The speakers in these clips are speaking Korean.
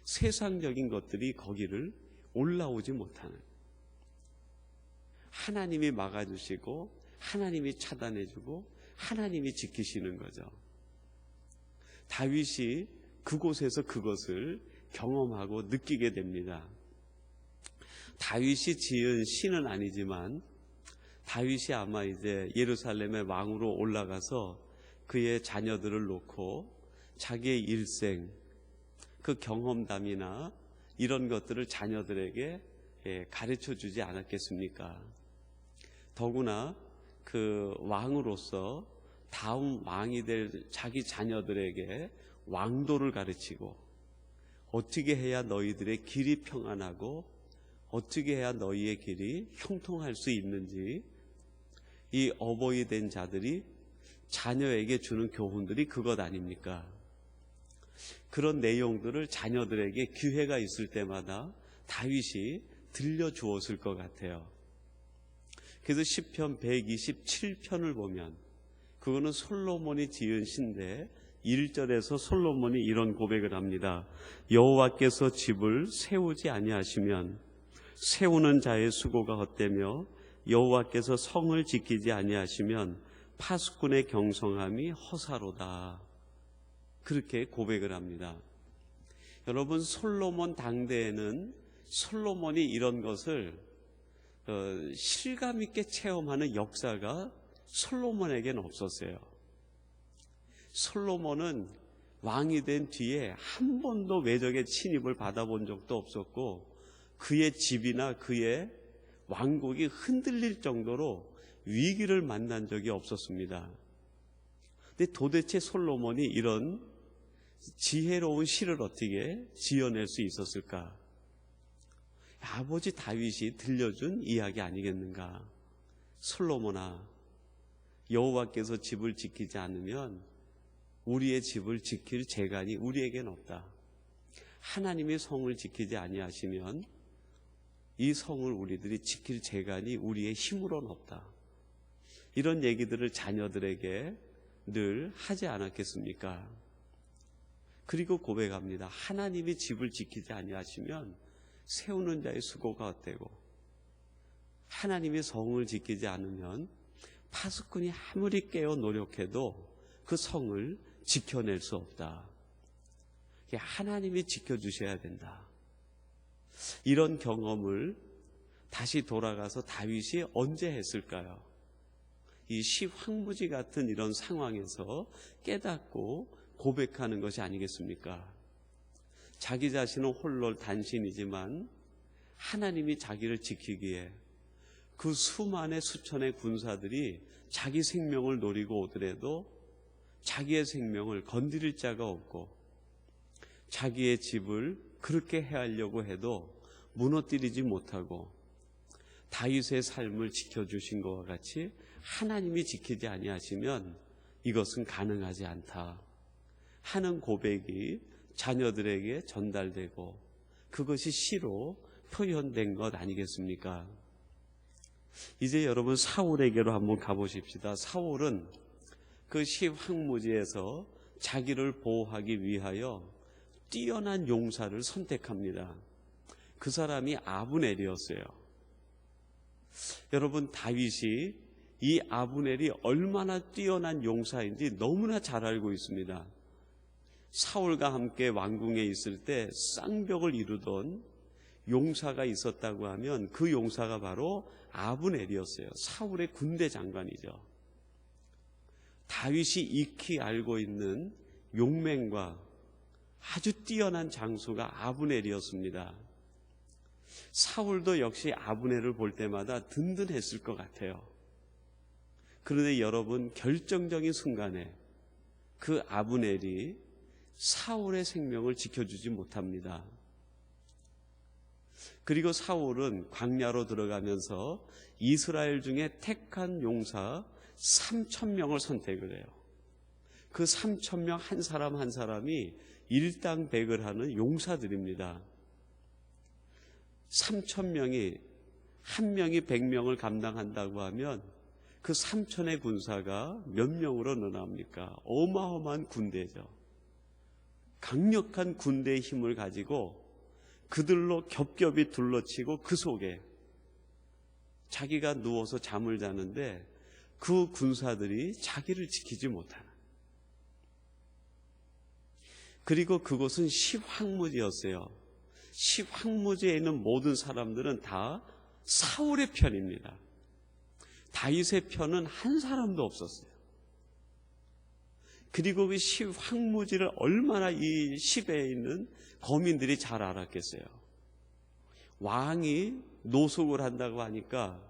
세상적인 것들이 거기를 올라오지 못하는, 하나님이 막아주시고 하나님이 차단해주고 하나님이 지키시는 거죠. 다윗이 그곳에서 그것을 경험하고 느끼게 됩니다. 다윗이 지은 시는 아니지만 다윗이 아마 이제 예루살렘의 왕으로 올라가서 그의 자녀들을 놓고 자기의 일생, 그 경험담이나 이런 것들을 자녀들에게 가르쳐 주지 않았겠습니까? 더구나 그 왕으로서 다음 왕이 될 자기 자녀들에게 왕도를 가르치고, 어떻게 해야 너희들의 길이 평안하고 어떻게 해야 너희의 길이 형통할 수 있는지, 이 어버이 된 자들이 자녀에게 주는 교훈들이 그것 아닙니까? 그런 내용들을 자녀들에게 기회가 있을 때마다 다윗이 들려주었을 것 같아요. 그래서 시편 127편을 보면, 그거는 솔로몬이 지은 시인데 1절에서 솔로몬이 이런 고백을 합니다. 여호와께서 집을 세우지 아니하시면 세우는 자의 수고가 헛되며 여호와께서 성을 지키지 아니하시면 파수꾼의 경성함이 허사로다. 그렇게 고백을 합니다. 여러분, 솔로몬 당대에는 솔로몬이 이런 것을 실감 있게 체험하는 역사가 솔로몬에게는 없었어요. 솔로몬은 왕이 된 뒤에 한 번도 외적의 침입을 받아본 적도 없었고, 그의 집이나 그의 왕국이 흔들릴 정도로 위기를 만난 적이 없었습니다. 근데 도대체 솔로몬이 이런 지혜로운 시를 어떻게 지어낼 수 있었을까? 아버지 다윗이 들려준 이야기 아니겠는가? 솔로몬아, 여호와께서 집을 지키지 않으면 우리의 집을 지킬 재간이 우리에겐 없다. 하나님이 성을 지키지 아니하시면 이 성을 우리들이 지킬 재간이 우리의 힘으로는 없다. 이런 얘기들을 자녀들에게 늘 하지 않았겠습니까? 그리고 고백합니다. 하나님이 집을 지키지 아니하시면 세우는 자의 수고가 헛되고, 하나님이 성을 지키지 않으면 파수꾼이 아무리 깨어 노력해도 그 성을 지켜낼 수 없다. 하나님이 지켜주셔야 된다. 이런 경험을 다시 돌아가서 다윗이 언제 했을까요? 이 시황무지 같은 이런 상황에서 깨닫고 고백하는 것이 아니겠습니까? 자기 자신은 홀로 단신이지만 하나님이 자기를 지키기에 그 수만의 수천의 군사들이 자기 생명을 노리고 오더라도 자기의 생명을 건드릴 자가 없고, 자기의 집을 그렇게 해하려고 해도 무너뜨리지 못하고 다윗의 삶을 지켜주신 것과 같이 하나님이 지키지 아니하시면 이것은 가능하지 않다 하는 고백이 자녀들에게 전달되고, 그것이 시로 표현된 것 아니겠습니까? 이제 여러분 사울에게로 한번 가보십시다. 사울은 그 시황무지에서 자기를 보호하기 위하여 뛰어난 용사를 선택합니다. 그 사람이 아브넬이었어요. 여러분, 다윗이 이 아브넬이 얼마나 뛰어난 용사인지 너무나 잘 알고 있습니다. 사울과 함께 왕궁에 있을 때 쌍벽을 이루던 용사가 있었다고 하면 그 용사가 바로 아브넬이었어요. 사울의 군대 장관이죠. 다윗이 익히 알고 있는 용맹과 아주 뛰어난 장수가 아브넬이었습니다. 사울도 역시 아브넬을 볼 때마다 든든했을 것 같아요. 그런데 여러분, 결정적인 순간에 그 아브넬이 사울의 생명을 지켜주지 못합니다. 그리고 사울은 광야로 들어가면서 이스라엘 중에 택한 용사 3,000명을 선택을 해요. 그 3,000명 한 사람 한 사람이 일당백을 하는 용사들입니다. 3,000명이 한 명이 100명을 감당한다고 하면 그 3,000의 군사가 몇 명으로 늘어납니까? 어마어마한 군대죠. 강력한 군대의 힘을 가지고 그들로 겹겹이 둘러치고 그 속에 자기가 누워서 잠을 자는데 그 군사들이 자기를 지키지 못하는, 그리고 그곳은 시황무지였어요. 시황무지에 있는 모든 사람들은 다 사울의 편입니다. 다윗의 편은 한 사람도 없었어요. 그리고 그 시황무지를 얼마나 이 시베에 있는 거민들이 잘 알았겠어요. 왕이 노숙을 한다고 하니까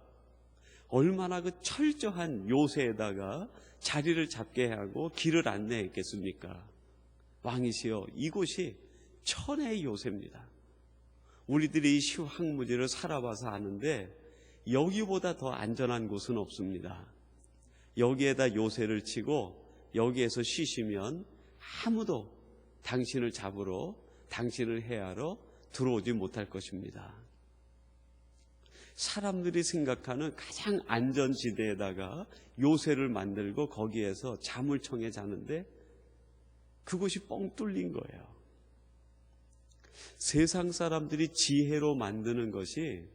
얼마나 그 철저한 요새에다가 자리를 잡게 하고 길을 안내했겠습니까? 왕이시여, 이곳이 천의 요새입니다. 우리들이 이 시황무지를 살아봐서 아는데 여기보다 더 안전한 곳은 없습니다. 여기에다 요새를 치고 여기에서 쉬시면 아무도 당신을 잡으러, 당신을 해하러 들어오지 못할 것입니다. 사람들이 생각하는 가장 안전지대에다가 요새를 만들고 거기에서 잠을 청해 자는데 그곳이 뻥 뚫린 거예요. 세상 사람들이 지혜로 만드는 것이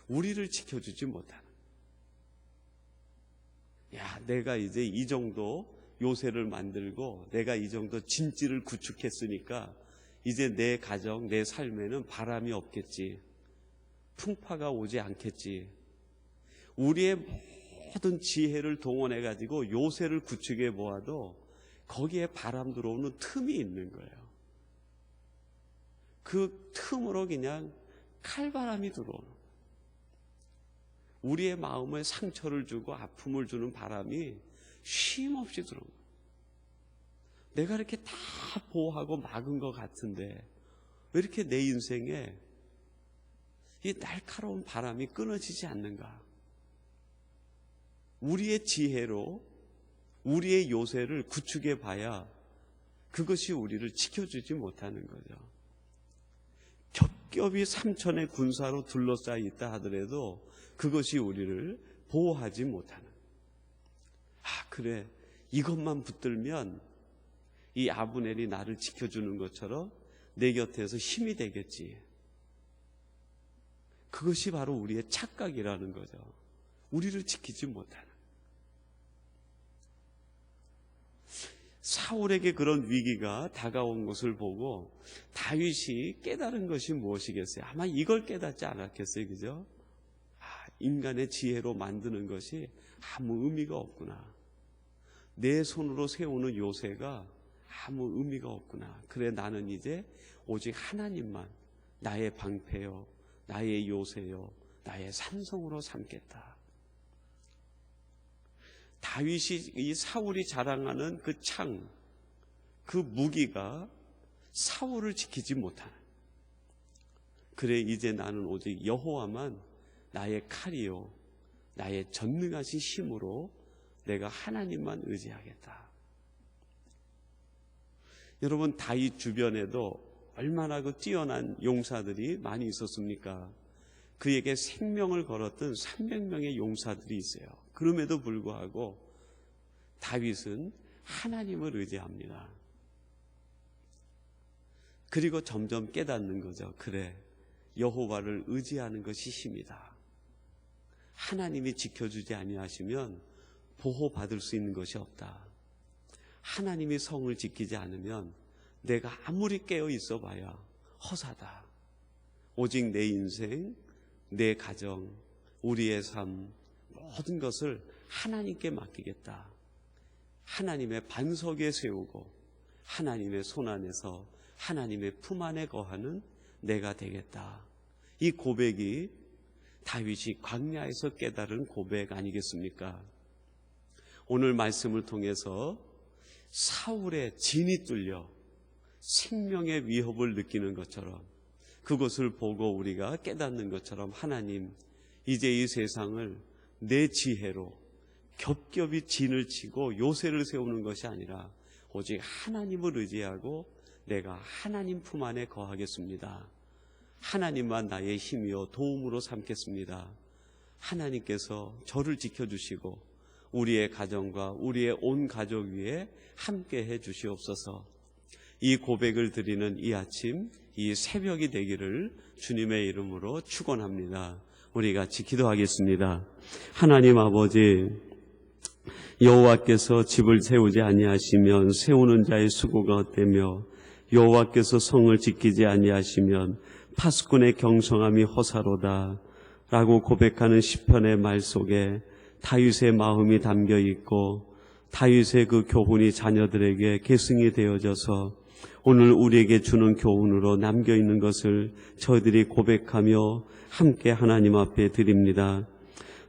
우리를 지켜주지 못하는, 야, 내가 이제 이 정도 요새를 만들고 내가 이 정도 진지를 구축했으니까 이제 내 가정, 내 삶에는 바람이 없겠지, 풍파가 오지 않겠지. 우리의 모든 지혜를 동원해 가지고 요새를 구축해 보아도 거기에 바람 들어오는 틈이 있는 거예요. 그 틈으로 그냥 칼바람이 들어오는, 우리의 마음에 상처를 주고 아픔을 주는 바람이 쉼없이 들어오는 거예요. 내가 이렇게 다 보호하고 막은 것 같은데 왜 이렇게 내 인생에 이 날카로운 바람이 끊어지지 않는가? 우리의 지혜로 우리의 요새를 구축해 봐야 그것이 우리를 지켜주지 못하는 거죠. 겹겹이 3천의 군사로 둘러싸여 있다 하더라도 그것이 우리를 보호하지 못하는, 그래, 이것만 붙들면 이 아브넬이 나를 지켜주는 것처럼 내 곁에서 힘이 되겠지. 그것이 바로 우리의 착각이라는 거죠. 우리를 지키지 못하는. 사울에게 그런 위기가 다가온 것을 보고 다윗이 깨달은 것이 무엇이겠어요? 아마 이걸 깨닫지 않았겠어요, 그죠? 인간의 지혜로 만드는 것이 아무 의미가 없구나. 내 손으로 세우는 요새가 아무 의미가 없구나. 그래, 나는 이제 오직 하나님만 나의 방패요, 나의 요새요, 나의 산성으로 삼겠다. 다윗이, 이 사울이 자랑하는 그 창, 그 무기가 사울을 지키지 못하는, 그래, 이제 나는 오직 여호와만 나의 칼이요, 나의 전능하신 힘으로 내가 하나님만 의지하겠다. 여러분, 다윗 주변에도 얼마나 그 뛰어난 용사들이 많이 있었습니까? 그에게 생명을 걸었던 300명의 용사들이 있어요. 그럼에도 불구하고 다윗은 하나님을 의지합니다. 그리고 점점 깨닫는 거죠. 그래, 여호와를 의지하는 것이 힘이다. 하나님이 지켜주지 아니하시면 보호받을 수 있는 것이 없다. 하나님이 성을 지키지 않으면 내가 아무리 깨어 있어 봐야 허사다. 오직 내 인생, 내 가정, 우리의 삶, 모든 것을 하나님께 맡기겠다. 하나님의 반석에 세우고 하나님의 손 안에서 하나님의 품 안에 거하는 내가 되겠다. 이 고백이 다윗이 광야에서 깨달은 고백 아니겠습니까? 오늘 말씀을 통해서 사울의 진이 뚫려 생명의 위협을 느끼는 것처럼, 그것을 보고 우리가 깨닫는 것처럼, 하나님, 이제 이 세상을 내 지혜로 겹겹이 진을 치고 요새를 세우는 것이 아니라 오직 하나님을 의지하고 내가 하나님 품 안에 거하겠습니다. 하나님만 나의 힘이요 도움으로 삼겠습니다. 하나님께서 저를 지켜주시고 우리의 가정과 우리의 온 가족 위에 함께 해 주시옵소서. 이 고백을 드리는 이 아침, 이 새벽이 되기를 주님의 이름으로 축원합니다. 우리 같이 기도하겠습니다. 하나님 아버지, 여호와께서 집을 세우지 아니하시면 세우는 자의 수고가 헛되며 여호와께서 성을 지키지 아니하시면 파수꾼의 경성함이 허사로다 라고 고백하는 시편의 말 속에 다윗의 마음이 담겨 있고 다윗의 그 교훈이 자녀들에게 계승이 되어져서 오늘 우리에게 주는 교훈으로 남겨있는 것을 저희들이 고백하며 함께 하나님 앞에 드립니다.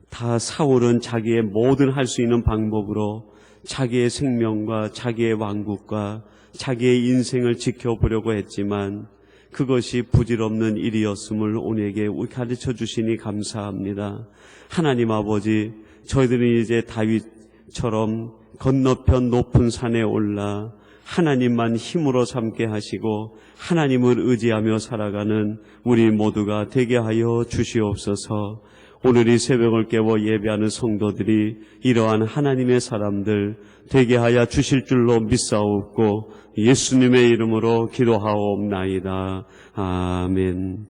다 사울은 자기의 모든 할 수 있는 방법으로 자기의 생명과 자기의 왕국과 자기의 인생을 지켜보려고 했지만 그것이 부질없는 일이었음을 우리에게 가르쳐 주시니 감사합니다. 하나님 아버지, 저희들은 이제 다윗처럼 건너편 높은 산에 올라 하나님만 힘으로 삼게 하시고 하나님을 의지하며 살아가는 우리 모두가 되게 하여 주시옵소서. 오늘 이 새벽을 깨워 예배하는 성도들이 이러한 하나님의 사람들 되게 하여 주실 줄로 믿사옵고 예수님의 이름으로 기도하옵나이다. 아멘.